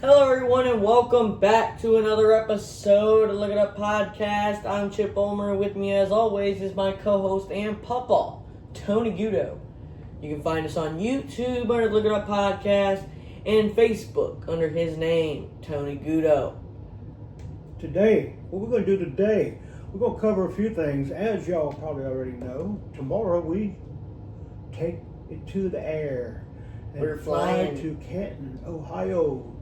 Hello, everyone, and welcome back to another episode of Look It Up Podcast. I'm Chip Ulmer. With me, as always, is my co-host and papa, Tony Gudo. You can find us on YouTube under Look It Up Podcast and Facebook under his name, Tony Gudo. Today, what we're going to do today, we're going to cover a few things. As y'all probably already know, tomorrow we take it to the air and We're fly flying to Canton, Ohio,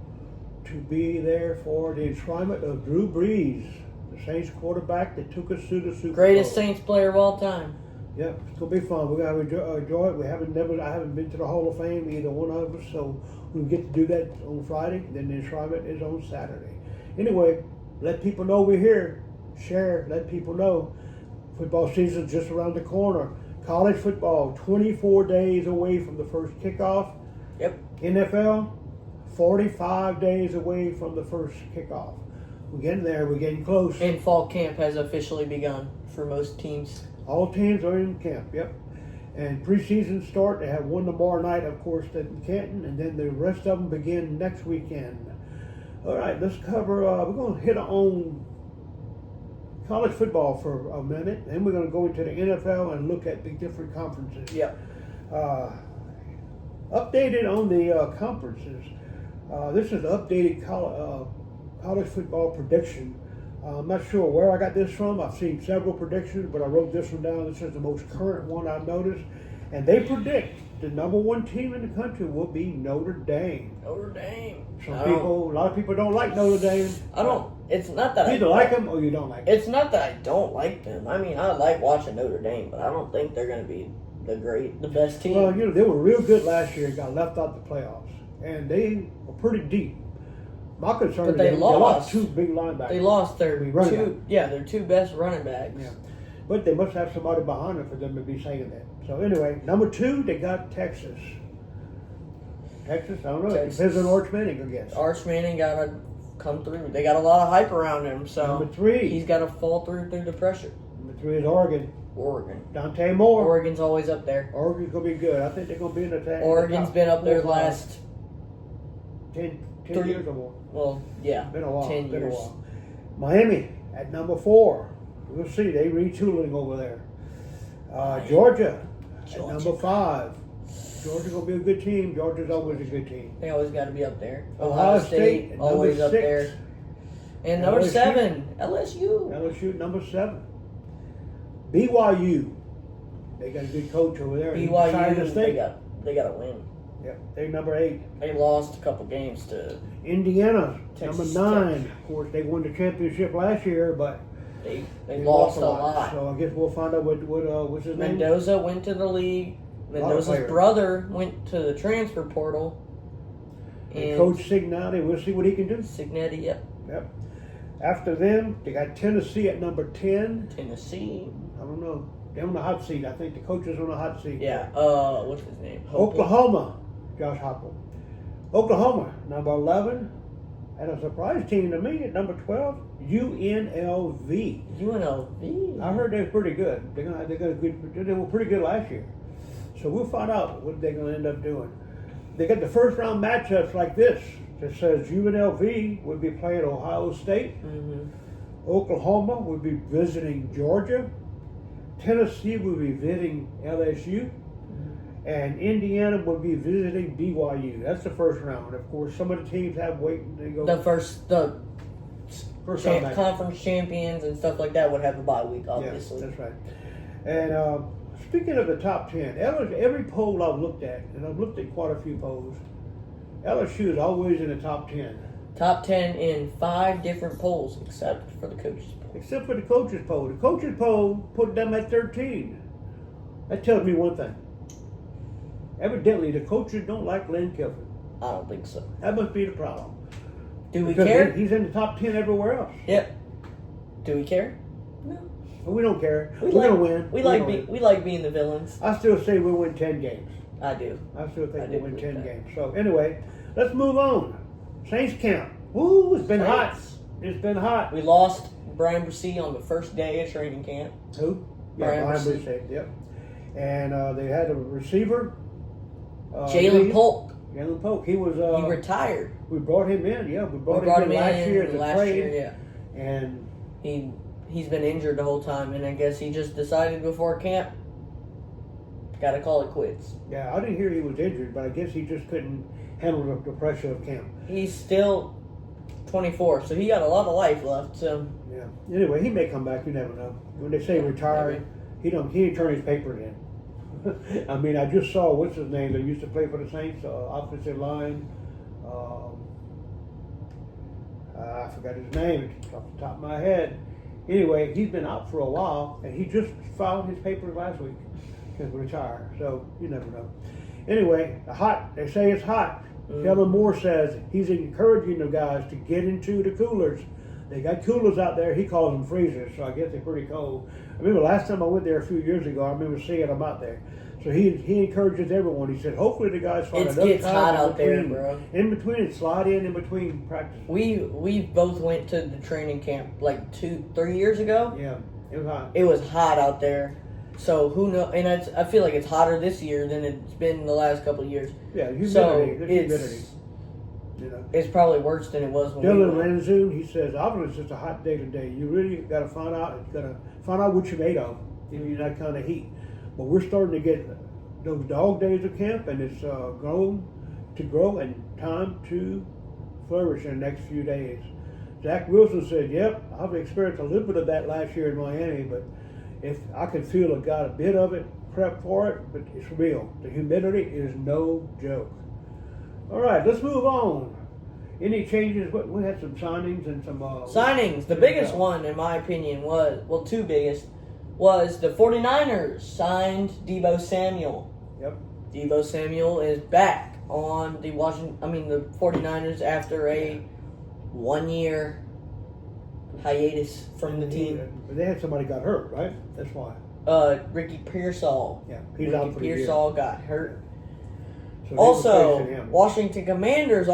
to be there for the enshrinement of Drew Brees, the Saints quarterback that took us to the Super Bowl. Greatest Saints player of all time. Yep, it's gonna be fun. We're gonna enjoy it. I haven't been to the Hall of Fame, either one of us, so we get to do that on Friday. Then the enshrinement is on Saturday. Anyway, let people know we're here. Share, let people know. Football season just around the corner. College football, 24 days away from the first kickoff. Yep. NFL, 45 days away from the first kickoff. We're getting there. We're getting close. And fall camp has officially begun for most teams. All teams are in camp, yep. And preseason start, they have one tomorrow night, of course, in Canton, and then the rest of them begin next weekend. All right, let's cover, we're going to hit on college football for a minute, then we're going to go into the NFL and look at the different conferences. Yep. Updated on the conferences. This is the updated college football prediction. I'm not sure where I got this from. I've seen several predictions, but I wrote this one down. This is the most current one I've noticed. And they predict the number one team in the country will be Notre Dame. Notre Dame. A lot of people don't like Notre Dame. It's not that You either like them or you don't like them. It's not that I don't like them. I mean, I like watching Notre Dame, but I don't think they're going to be the best team. Well, they were real good last year. Got left out the playoffs. And they were pretty deep. My concern But is they they lost lost two big linebackers. They lost their Running their two best running backs. Yeah. But they must have somebody behind them for them to be saying that. So anyway, number 2, they got Texas. Texas, I don't know. It depends on Arch Manning, I guess. Arch Manning got to come through. They got a lot of hype around him, so Number 3. he's got to fall through the pressure. Number 3 is Oregon. Dante Moore. Oregon's always up there. Oregon's going to be good. I think they're going to be in the top. Oregon's been up there the last 10 3 years or more. Well, yeah. Been a while. 10 Been years. a while. Miami at number 4. We'll see. They retooling over there. Georgia at number 5. Georgia's going to be a good team. Georgia's always a good team. They always got to be up there. Ohio State at always number up 6. there. And number LSU. 7, LSU. LSU number 7. BYU. They got a good coach over there. BYU, they got to win. Yep, they're number 8. They lost a couple games to Indiana, Texas number 9. Tech. Of course, they won the championship last year, but they lost a lot. So I guess we'll find out what's his name. Mendoza went to the league. Mendoza's brother went to the transfer portal. And Coach Cignetti, we'll see what he can do. Cignetti, yep. After them, they got Tennessee at number 10. Tennessee. I don't know. They're on the hot seat. I think the coach is on the hot seat. Yeah. What's his name? Oklahoma. Josh Heupel. Oklahoma, number 11. And a surprise team to me at number 12, UNLV. UNLV. I heard they're pretty good. They were pretty good last year. So we'll find out what they're going to end up doing. They got the first round matchups like this. It says UNLV would be playing Ohio State. Mm-hmm. Oklahoma would be visiting Georgia. Tennessee would be visiting LSU. And Indiana would be visiting BYU. That's the first round. Of course, some of the teams have waited to go. The first round conference champions and stuff like that would have a bye week, obviously. Yeah, that's right. And speaking of the top 10, every poll I've looked at, and I've looked at quite a few polls, LSU is always in the top 10. Top 10 in 5 different polls, except for the coaches poll. Except for the coaches poll. The coaches poll put them at 13. That tells me one thing. Evidently, the coaches don't like Lane Kiffin. I don't think so. That must be the problem. Do we because care? He's in the top 10 everywhere else. Yep. Do we care? No. We don't care. We're going to win. We like being the villains. I still say we'll win 10 games. I do. I still think we'll win 10 games. So anyway, let's move on. Saints camp. Woo, it's been hot. It's been hot. We lost Brian Bresee on the first day of training camp. Who? Brian Bresee. Yep. And they had a receiver. Jalen Polk. Jalen Polk. He was. He retired. We brought him in. Yeah, we We brought brought him in last year as a last trade. year, yeah. And He's been injured the whole time, and I guess he just decided before camp, gotta call it quits. yeah, I didn't hear he was injured, but I guess he just couldn't handle the pressure of camp. He's still 24, so he got a lot of life left. So Yeah. Anyway, he may come back. You never know. When they say retired, he didn't turn his papers in. I mean, I just saw what's his name that used to play for the Saints, offensive line. I forgot his name. It's off the top of my head. Anyway, he's been out for a while, and he just filed his papers last week to retire. So you never know. Anyway, they say it's hot. Kellen Moore says he's encouraging the guys to get into the coolers. They got coolers out there. He calls them freezers, so I guess they're pretty cold. I remember last time I went there a few years ago, I remember seeing them out there. So he encourages everyone. He said, hopefully the guys find it enough gets time hot in out there, between- bro. In between, slide in between practice. We both went to the training camp like 2-3 years ago. Yeah, it was hot. It was hot out there. So who knows? And I feel like it's hotter this year than it's been the last couple of years. Yeah, humidity. So There's humidity. You know. it's probably worse than it was when Dylan we went. Ranzoon, he says, obviously it's just a hot day today. You really got to find out. You got to find out what you're made of. You need that kind of heat. But we're starting to get those dog days of camp, and it's grown to grow and time to flourish in the next few days. Zach Wilson said, "Yep, I've experienced a little bit of that last year in Miami, but if I can feel I got a bit of it, prep for it, but it's real. The humidity is no joke." All right, let's move on. Any changes? We had some signings and some Signings. The biggest one, in my opinion, two biggest, was the 49ers signed Deebo Samuel. Yep. Deebo Samuel is back on the 49ers after a 1-year hiatus from the team. But they had somebody got hurt, right? That's why. Ricky Pearsall. Yeah, he's out for the year. Pearsall got hurt. So they Also, replaced him. Washington Commanders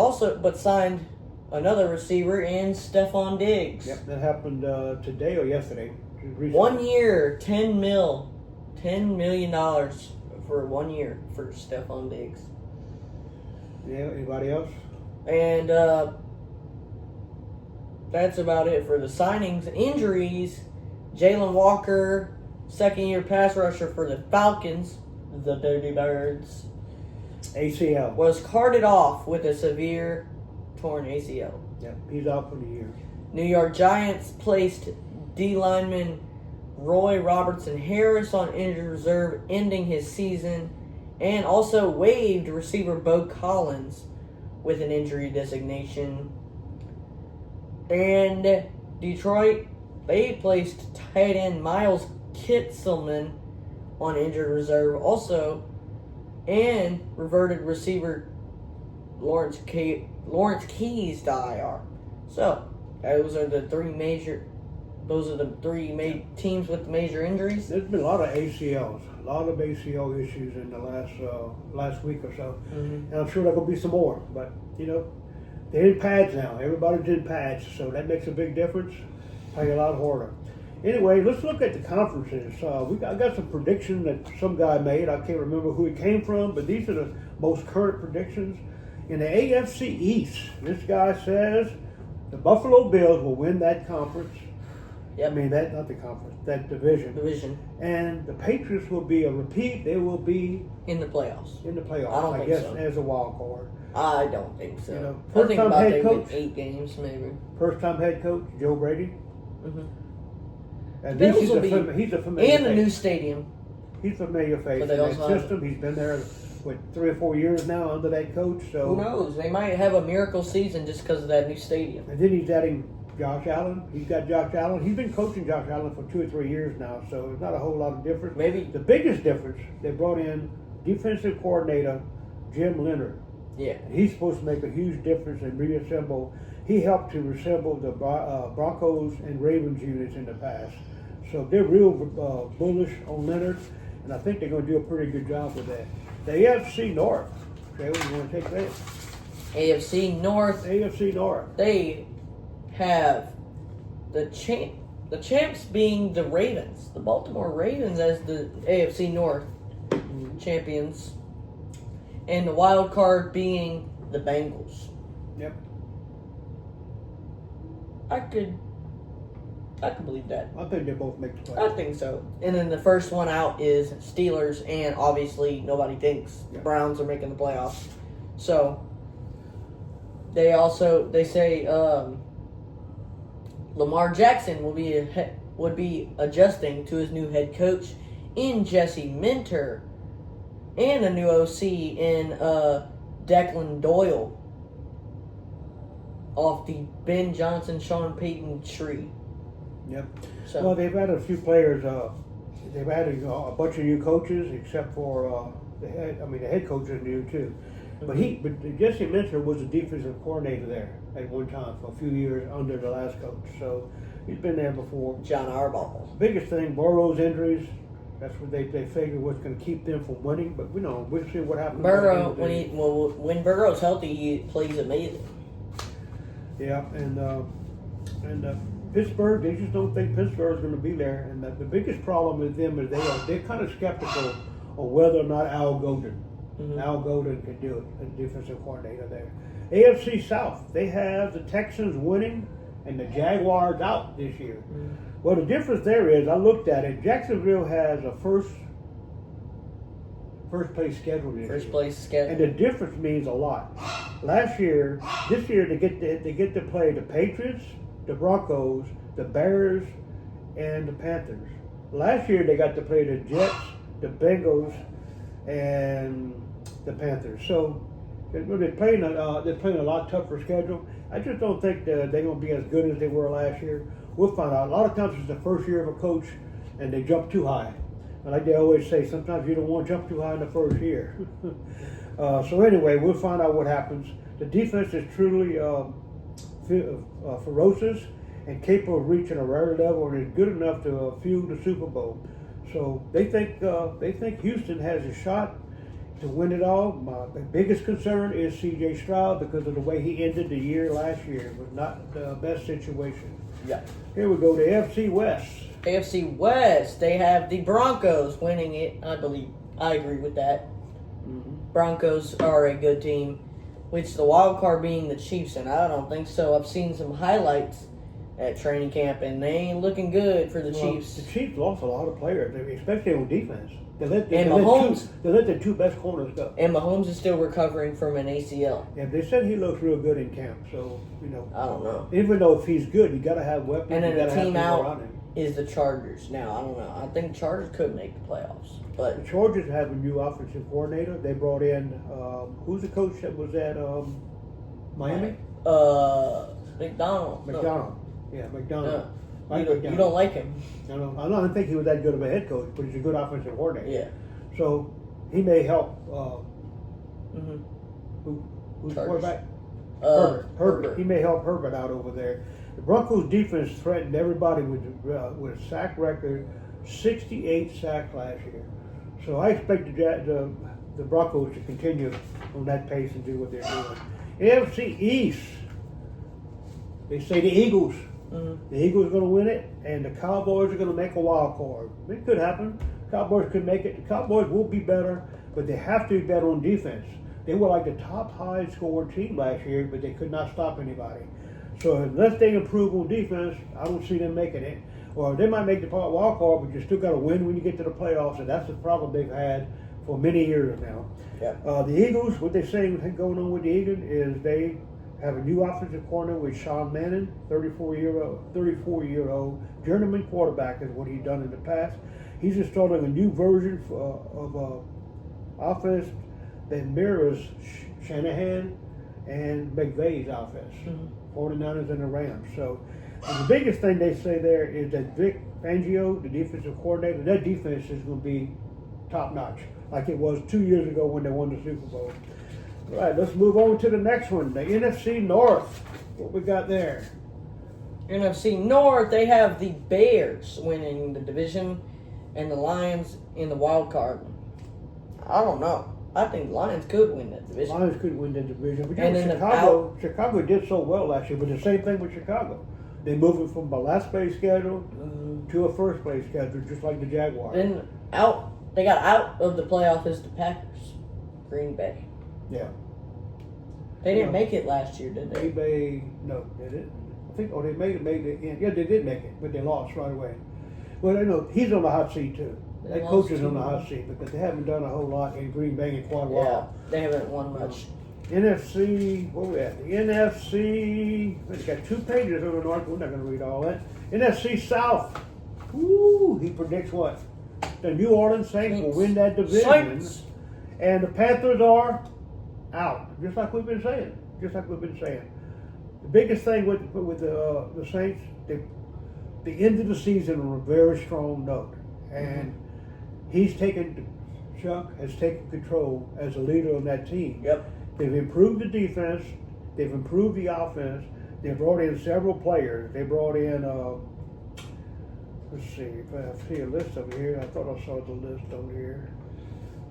signed another receiver in Stephon Diggs. Yep, that happened today or yesterday. Recently. 1 year, $10 million for 1 year for Stephon Diggs. Yeah. Anybody else? And that's about it for the signings. Injuries: Jalen Walker, second-year pass rusher for the Falcons, the Dirty Birds, ACL. was carted off with a severe torn ACL. Yep, he's out for the year. New York Giants placed D lineman Roy Robertson Harris on injured reserve, ending his season, and also waived receiver Bo Collins with an injury designation. And Detroit, they placed tight end Miles Kitselman on injured reserve also, and reverted receiver Lawrence Keys to IR. So those are the three major teams with major injuries. There's been a lot of ACLs, a lot of ACL issues in the last week or so, and I'm sure there will be some more. But they're in pads now. Everybody's in pads, so that makes a big difference. Play a lot harder. Anyway, let's look at the conferences. I got some predictions that some guy made. I can't remember who it came from, but these are the most current predictions. In the AFC East, this guy says the Buffalo Bills will win that conference. Yep. I mean, not the conference, that division. And the Patriots will be a repeat. They will be in the playoffs. I don't think guess, so. as a wild card. I don't think so. I first think time about head they coach, win 8 games maybe. First time head coach, Joe Brady. Mm-hmm. At Bills least he's a familiar and the face. new stadium. He's a familiar face in But they that also system. He's been there, 3 or 4 years now under that coach. So who knows? They might have a miracle season just because of that new stadium. And then he's adding Josh Allen. He's got Josh Allen. He's been coaching Josh Allen for 2 or 3 years now, so there's not a whole lot of difference. Maybe The biggest difference, they brought in defensive coordinator Jim Leonard. yeah. And he's supposed to make a huge difference and reassemble. He helped to reassemble the Broncos and Ravens units in the past. So they're real bullish on Leonard, and I think they're going to do a pretty good job with that. The AFC North. Okay, we want to take that. AFC North. AFC North. They have the champs being the Ravens, the Baltimore Ravens as the AFC North champions, and the wild card being the Bengals. Yep. I could believe that. I think they both make the I playoffs. think so. And then the first one out is Steelers, and obviously nobody thinks the Browns are making the playoffs. So they say Lamar Jackson would be adjusting to his new head coach in Jesse Minter, and a new OC in Declan Doyle off the Ben Johnson, Sean Payton tree. Yep. So Well, they've added a few players. They've added a bunch of new coaches, except for the head. I mean, the head coach is new too. But Jesse Minter was the defensive coordinator there at one time for a few years under the last coach. So he's been there before. John Harbaugh. Biggest thing, Burrow's injuries. That's what they figure what's going to keep them from winning. But we'll see what happens. Burrow, when Burrow's healthy, he plays amazing. Yeah, and Pittsburgh, they just don't think Pittsburgh's going to be there. And the biggest problem with them is they're kind of skeptical on whether or not Al Golden can do it, the defensive coordinator there. AFC South, they have the Texans winning and the Jaguars out this year. Mm-hmm. Well, the difference there is, I looked at it. Jacksonville has a first place schedule this First year. place schedule. And the difference means a lot. This year they get to play the Patriots, the Broncos, the Bears, and the Panthers. Last year they got to play the Jets, the Bengals, and the Panthers. So they're playing a lot tougher schedule. I just don't think they're going to be as good as they were last year. We'll find out. A lot of times it's the first year of a coach, and they jump too high. And like they always say, sometimes you don't want to jump too high in the first year. So anyway, we'll find out what happens. The defense is truly ferocious and capable of reaching a rare level, and is good enough to fuel the Super Bowl. So they think Houston has a shot to win it all. My biggest concern is C.J. Stroud, because of the way he ended the year last year. It was not the best situation. Yeah. Here we go to AFC West. AFC West, they have the Broncos winning it, I believe. I agree with that. Mm-hmm. Broncos are a good team, which the wild card being the Chiefs, and I don't think so. I've seen some highlights at training camp, and they ain't looking good for the Chiefs. The Chiefs lost a lot of players, especially on defense. They let the two best corners go. And Mahomes is still recovering from an ACL. Yeah, they said he looks real good in camp. So I don't know. even though if he's good, you got to have weapons. And then you gotta the have team people out around him. is the Chargers. Now, I don't know. I think Chargers could make the playoffs. But The Chargers have a new offensive coordinator. They brought in who's the coach that was at Miami? McDonald. McDonald. Yeah, McDonald. Mike You McDonald. don't like him. I don't think he was that good of a head coach, but he's a good offensive coordinator. Yeah. So he may help. Mm-hmm. Who's the Chargers. quarterback? Herbert. He may help Herbert out over there. The Broncos defense threatened everybody with a sack record, 68 sacks last year. So I expect the Broncos to continue on that pace and do what they're doing. AFC East, they say the Eagles. Mm-hmm. The Eagles are going to win it, and the Cowboys are going to make a wild card. It could happen. Cowboys could make it. The Cowboys will be better, but they have to be better on defense. They were like the top high-scoring team last year, but they could not stop anybody. So unless they improve on defense, I don't see them making it. Or they might make the wild card, but you still got to win when you get to the playoffs, and that's the problem they've had for many years now. Yeah. The Eagles, what they're saying going on with the Eagles is they have a new offensive coordinator with Sean Mannion, 34-year-old journeyman quarterback is what he's done in the past. He's installing a new version of offense that mirrors Shanahan and McVay's offense, 49ers and the Rams. So the biggest thing they say there is that Vic Fangio, the defensive coordinator, that defense is going to be top-notch, like it was 2 years ago when they won the Super Bowl. All right, let's move on to the next one, the NFC North. What we got there? NFC North, they have the Bears winning the division and the Lions in the wild card. I don't know. I think the Lions could win that division. Lions could win the division. But And then Chicago did so well last year, but the same thing with Chicago. They moved from a last place schedule to a first place schedule, just like the Jaguars. Then they got out of the playoff is the Packers, Green Bay. Yeah. They didn't Yeah. make it last year, did they? No, they didn't. I think, they made it in. Yeah, they did make it, but they lost right away. Well, he's on the hot seat too. They That lost coach is too. on the hot seat because they haven't done a whole lot in Green Bay in quite a Yeah, while. they haven't won much. NFC, where we at? The NFC, we've got 2 pages on the north. We're not going to read all that. NFC South. Woo! He predicts what? The New Orleans Saints will win that division. Saints. And the Panthers are out, just like we've been saying. The biggest thing with the Saints, the end of the season on a very strong note, and Chuck has taken control as a leader of that team. Yep. They've improved the defense, they've improved the offense, they brought in several players. They brought in, let's see, if I see a list over here, I thought I saw the list over here.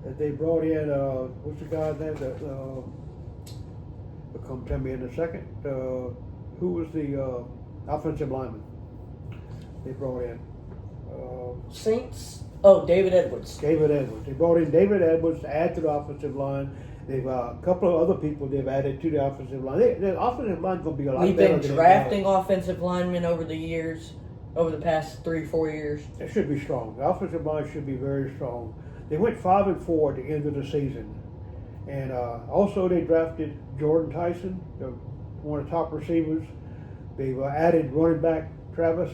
That they brought in, what's the guy's name? Will come tell me in a second. Who was the offensive lineman they brought in? Saints. Oh, David Edwards. David Edwards. They brought in David Edwards to add to the offensive line. They've a couple of other people they've added to the offensive line. The offensive line's going to be a lot We've better been than drafting offensive linemen over the past 3-4 years. It should be strong. The offensive line should be very strong. They went 5-4 at the end of the season, and also they drafted Jordan Tyson, one of the top receivers. They've added running back Travis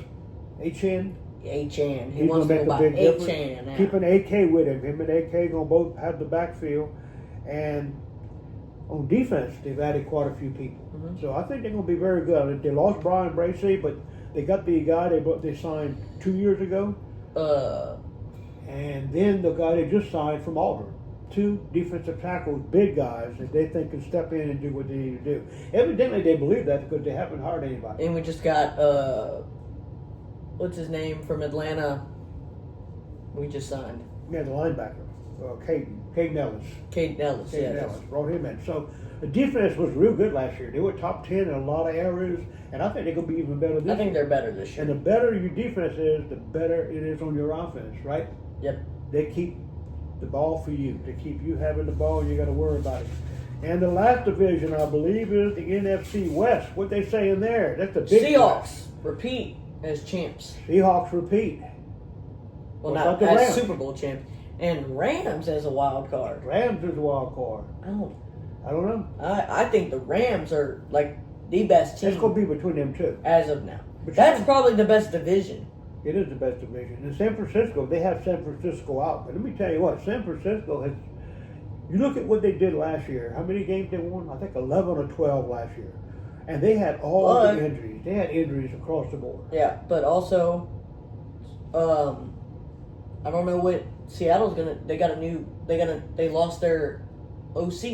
Etienne. H-N. He He's wants gonna to make go a by big difference. H-N now. Keeping AK with him. Him and AK gonna both have the backfield, and on defense they've added quite a few people. Mhm. So I think they're gonna be very good. They lost Brian Bracey, but they got the guy they signed 2 years ago. And then the guy they just signed from Auburn. 2 defensive tackles, big guys that they think can step in and do what they need to do. Evidently they believe that because they haven't hired anybody. And we just got, what's his name from Atlanta? We just signed. Yeah, the linebacker, Caden Ellis. Caden Ellis, Caden yeah. Ellis brought him in. So the defense was real good last year. They were top 10 in a lot of areas, and I think they're going to be even better this year. I think they're better this year. And the better your defense is, the better it is on your offense, right? Yep. They keep the ball for you. They keep you having the ball, and you got to worry about it. And the last division, I believe, is the NFC West. What they say in there? That's the big Seahawks repeat as champs. Seahawks repeat. Well, What not about the as Rams? Super Bowl champ. And Rams as a wild card. Rams is a wild card. I don't know. I think the Rams are like the best team It's going to be between them two. as of now. But That's probably the best division. It is the best division. In San Francisco, they have San Francisco out. But let me tell you what, San Francisco has. You look at what they did last year. How many games they won? I think 11 or 12 last year. And they had all the injuries. They had injuries across the board. Yeah, but also, I don't know what Seattle's gonna. They lost their OC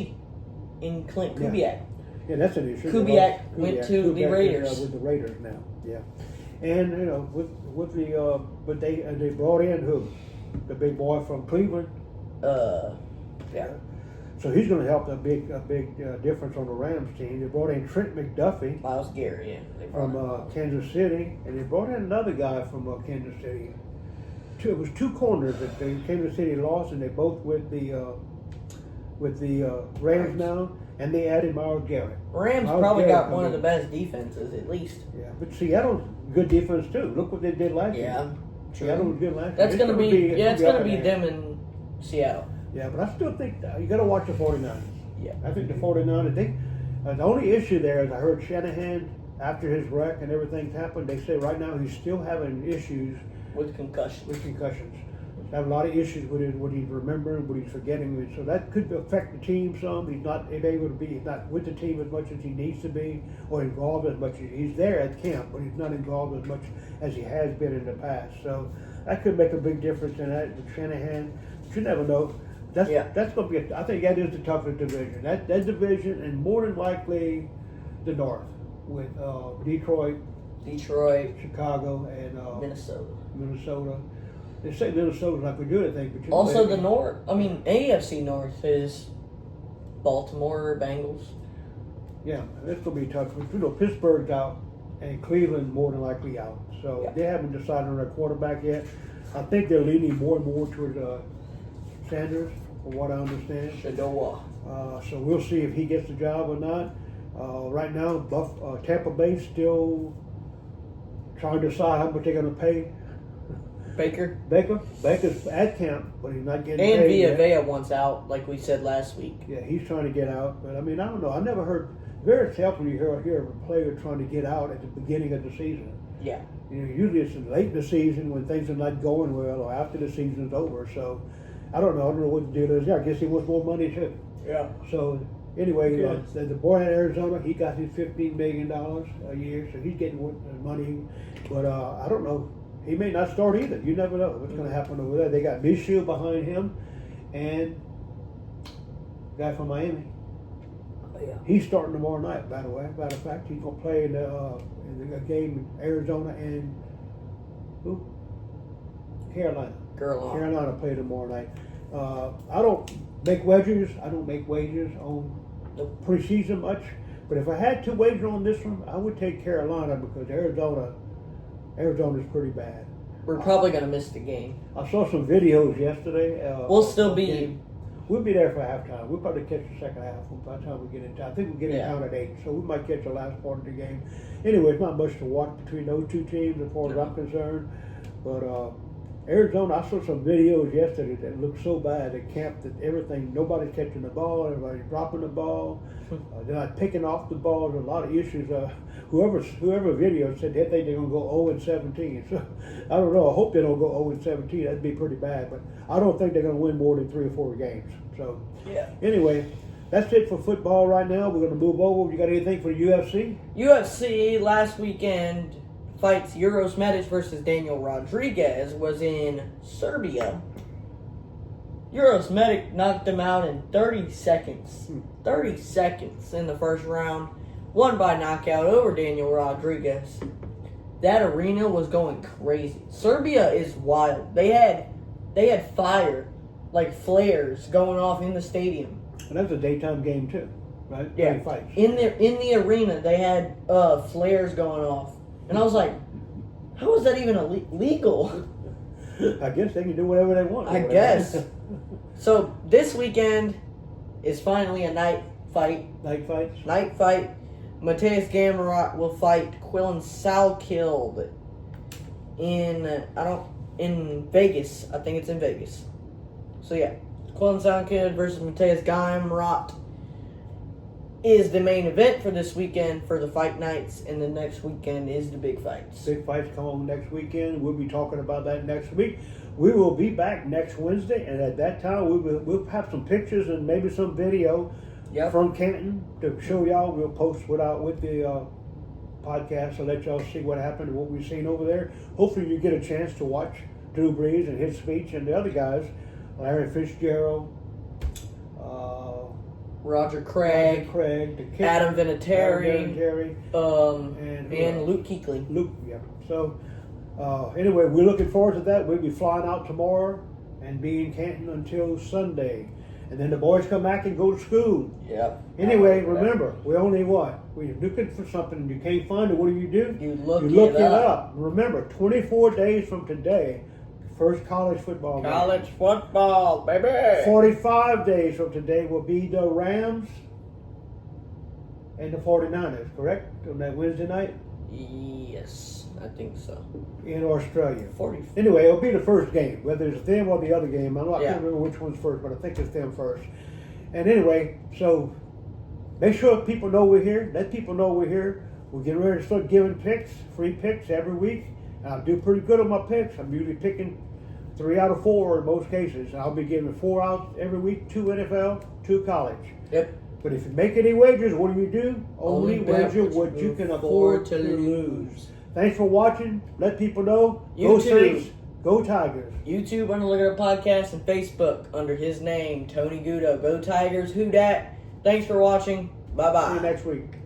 in Clint Kubiak. Yeah, that's an issue. Kubiak went to the Kubiak Raiders. is, with the Raiders now. Yeah, and with the but they brought in who, the big boy from Cleveland. Yeah. So he's going to help a big difference on the Rams team. They brought in Trent McDuffie Miles Garrett, yeah. from Kansas City, and they brought in another guy from Kansas City. It was 2 corners that Kansas City lost, and they both with the Rams now, and they added Miles Garrett. Rams Miles probably Garrett got one of come the in. best defenses, at least. Yeah, but Seattle's good defense too. Look what they did last year. Yeah. Seattle was good last year. That's It's gonna be it's gonna up be in there. them in Seattle. Yeah, but I still think you got to watch the 49ers. Yeah. I think the 49ers, the only issue there is I heard Shanahan, after his wreck and everything's happened, they say right now he's still having issues With concussion. with concussions. Have a lot of issues with what he's remembering, what he's forgetting. So that could affect the team some. He's not able to be, he's not with the team as much as he needs to be, or involved as much as he's there at camp, but he's not involved as much as he has been in the past. So that could make a big difference in that with Shanahan. But you never know. That's going to be. I think that is the toughest division. That division, and more than likely, the North with Detroit, Chicago, and Minnesota. They say Minnesota's not going to do anything, but Also, the North. I mean, AFC North is Baltimore Bengals. Yeah, that's going to be tough. But, Pittsburgh's out, and Cleveland more than likely out. So they haven't decided on their quarterback yet. I think they're leaning more and more toward Sanders. from what I understand. Shadowa. So we'll see if he gets the job or not. Right now, Tampa Bay's still trying to decide how much they're going to pay Baker's at camp, but he's not getting And paid yet. Villa wants out, like we said last week. Yeah, he's trying to get out. But I mean, I don't know. I never heard. Very helpful when you hear of a player trying to get out at the beginning of the season. Yeah. You know, usually it's late in the season when things are not going well, or after the season's over. So I don't know. I don't know what the deal is. Yeah, I guess he wants more money too. Yeah. So anyway, Okay. the boy in Arizona, he got his $15 million a year, so he's getting money. But I don't know. He may not start either. You never know what's going to happen over there. They got Minshew behind him, and guy from Miami. Yeah. He's starting tomorrow night. By the way, matter of fact, he's going to play in the game in Arizona and who? Carolina. Carolina play tomorrow night. I don't make wagers. I don't make wagers on the preseason much. But if I had to wager on this one, I would take Carolina because Arizona's pretty bad. We're probably going to miss the game. I saw some videos yesterday. We'll still be... We'll be there for halftime. We'll probably catch the second half by the time we get in town. I think we get in town at 8, so we might catch the last part of the game. Anyway, it's not much to watch between those two teams as far as I'm concerned. But Arizona, I saw some videos yesterday that looked so bad at camp that nobody's catching the ball, everybody's dropping the ball. They're not picking off the ball. There's a lot of issues. Whoever video said they think they're going to go 0-17. So I don't know. I hope they don't go 0-17. That'd be pretty bad. But I don't think they're going to win more than 3 or 4 games. So anyway, that's it for football right now. We're going to move over. You got anything for the UFC? UFC last weekend fights Uros Medic versus Daniel Rodriguez was in Serbia. Uros Medic knocked him out in 30 seconds. 30 seconds in the first round. Won by knockout over Daniel Rodriguez. That arena was going crazy. Serbia is wild. They had fire, like flares, going off in the stadium. And that's a daytime game too, right? Yeah. Fights. In the arena, they had flares going off, and I was like, "How is that even legal?" I guess they can do whatever they want. I guess. So this weekend is finally a night fight. Night fights. Night fight. Mateus Gamrot will fight Quillen Salkild in Vegas. I think it's in Vegas. So yeah, Quillen Salkild versus Mateus Gamrot is the main event for this weekend for the fight nights, and the next weekend is the big fights. Big fights come on next weekend. We'll be talking about that next week. We will be back next Wednesday, and at that time we'll have some pictures and maybe some video from Canton to show y'all. We'll post with the podcast to let y'all see what happened and what we've seen over there. Hopefully you get a chance to watch Drew Brees and his speech and the other guys, Larry Fitzgerald, Roger Craig, Adam Vinatieri, and Luke Kuechly. Luke, yeah. So anyway, we're looking forward to that. We'll be flying out tomorrow and be in Canton until Sunday. And then the boys come back and go to school. Yeah. Anyway, remember, we're looking for something and you can't find it. What do? You look it up. Remember, 24 days from today, first college football game. College football, baby. 45 days from today will be the Rams and the 49ers, correct? On that Wednesday night? Yes, I think so. In Australia. 40. Anyway, it'll be the first game, whether it's them or the other game. I can't remember which one's first, but I think it's them first. And anyway, so make sure people know we're here. Let people know we're here. We're getting ready to start giving free picks every week. And I do pretty good on my picks. I'm usually picking 3 out of 4 in most cases. I'll be giving 4 out every week, 2 NFL, 2 college. Yep. But if you make any wagers, what do? Only wager what you can afford to lose. Thanks for watching. Let people know. Go Saints. Go Tigers. YouTube under Look It Up Podcast and Facebook under his name, Tony Gudo. Go Tigers. Who dat? Thanks for watching. Bye-bye. See you next week.